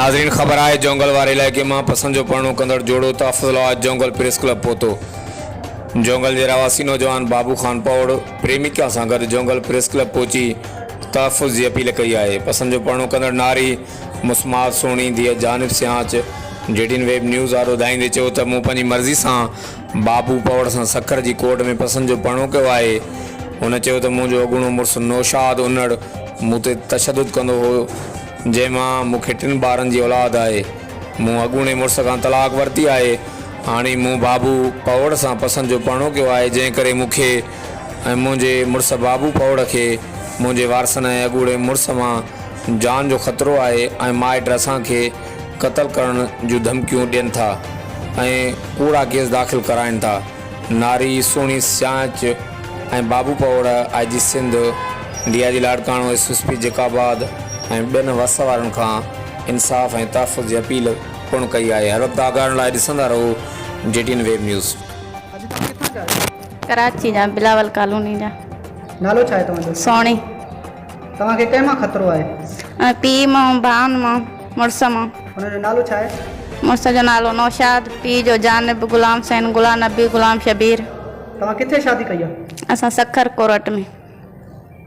नाज़रीन ख़बर है जोंगल वारे इलाइक़े में पसंद जो पढ़णो कंदड़ जोड़ो तहफ़्फ़ुज़ुल जोंगल प्रेस क्लब पहुतो। जोंगल के रवासी नौजवान बाबू खान पौड़ प्रेमिका से गॾु जोंगल प्रेस क्लब पहुची तहफ़्फ़ुज़ की अपील कई है। पसंद जो पढ़णो कंदड़ नारी मुस्मात सोनी धीअ जानिब सियांच जेडीन वेब न्यूज़ वारो ॿुधाईंदे चयो त मूं पंहिंजी मर्ज़ी से बाबू पौड़ से सखर की कोर्ट में पसंद जो पढ़णो कयो आहे। हुन चयो त मुंहिंजो अॻूणो मुड़ुसु नौशाद उन्नड़ मूं ते तशद्दुद कंदो हो, जंहिंमां मूंखे 3 ॿारनि जी औलाद आहे। मूं अॻूणे मुड़ुस खां तलाक वरिती आहे। हाणे मूं बाबू पौड़ सां पसंद जो पढ़णो कयो आहे, जंहिं करे मूंखे ऐं मुंहिंजे मुड़ुस बाबू पौड़ खे मुंहिंजे वारसनि ऐं अॻूणे मुड़ुस मां जान जो ख़तरो आहे ऐं माइट असांखे क़त्ल करण जूं धमकियूं ॾियनि था ऐं कूड़ा केस दाख़िल कराइनि था। नारी सोनी सियांच ऐं बाबू पौड़ IG Sindh DIG Larkana SSP जेकाबाद ऐं ॿियनि वस वारनि खां इंसाफ़ ऐं तहफ़्फ़ुज़ जी अपील पिणु कई आहे। हर वक़्तु आगाहण लाइ ॾिसंदा रहो JTN वेब न्यूज़। कराची जा बिलावल कॉलोनी जा। नालो छा आहे तव्हांजो? सोनी। तव्हांखे कंहिं मां ख़तरो आहे? पीउ मां, भाउनि मां, मुड़ुस मां। हुनजो नालो छा आहे? मुड़ुस जो नालो नौशाद, पीउ जो जानिब गुलाम सैन, गुलाम नबी, गुलाम शबीर। तव्हां किथे शादी कई आहे? असां सखर कोरट में।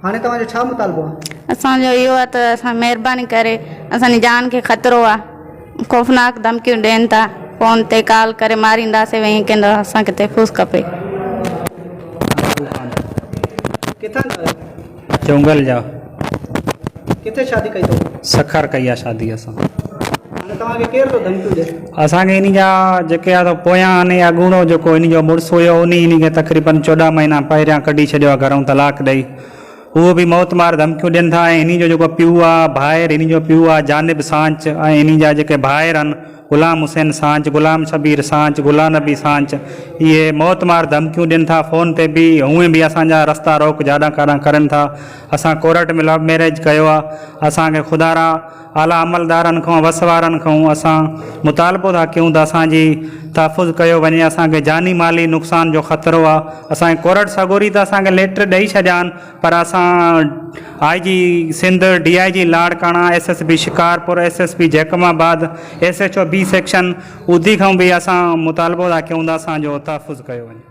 हाणे तव्हांजो छा मुतालबो आहे? असांजो इहो आहे त असां महिरबानी करे असांजी जान खे ख़तरो आहे, ख़ौफ़नाक धमकियूं ॾियनि था, फ़ोन ते कॉल करे मारींदासीं वेही कंदो, असांखे तहफ़्फ़ुज़ खपे। किथां जा आहियो? जोंगल जा। किथे शादी कई अथव? सखर कई आहे शादी असां। हाणे तव्हांखे केरु थो धमकियूं ॾिए? असांखे इन जा जेके आहे पोयां अने अॻूणो जेको इन जो मुड़ुसु हुयो उन खे तक़रीबन 14 महीना पहिरियां कढी छॾियो आहे घरों तलाक ॾेई। उहो बि मौतमार धमकियूं ॾियनि था ऐं इन जो जेको पीउ आहे भाइर, इन जो पीउ आहे जानिब सांच ऐं इन जा जेके भाइर आहिनि गुलाम हुसैन सांच, गुलाम शबीर सांच, गुलाम नबी सांच, इहे मौतमार धमकियूं ॾियनि था फ़ोन ते बि। हूअं बि असांजा रस्ता रोक जाॾा काॾा करनि था। असां कोर्ट में लव मैरिज कयो आहे। असांखे ख़ुदारा आला अमलदारनि खां वस वारनि खां असां मुतालबो था कयूं त असांजी तहफ़्फ़ुज़ कयो वञे। असांखे जानी माली नुक़सान जो ख़तरो आहे। असांखे कोर्ट सगोरी त असांखे लेटर ॾेई छॾिया आहिनि, पर असां IG Sindh, DIG Larkana, SSP Shikarpur, SSP Jacobabad, SHO B section उदी खां बि असां मुतालबो था कयूं त असांजो तहफ़्फ़ुज़ कयो वञे।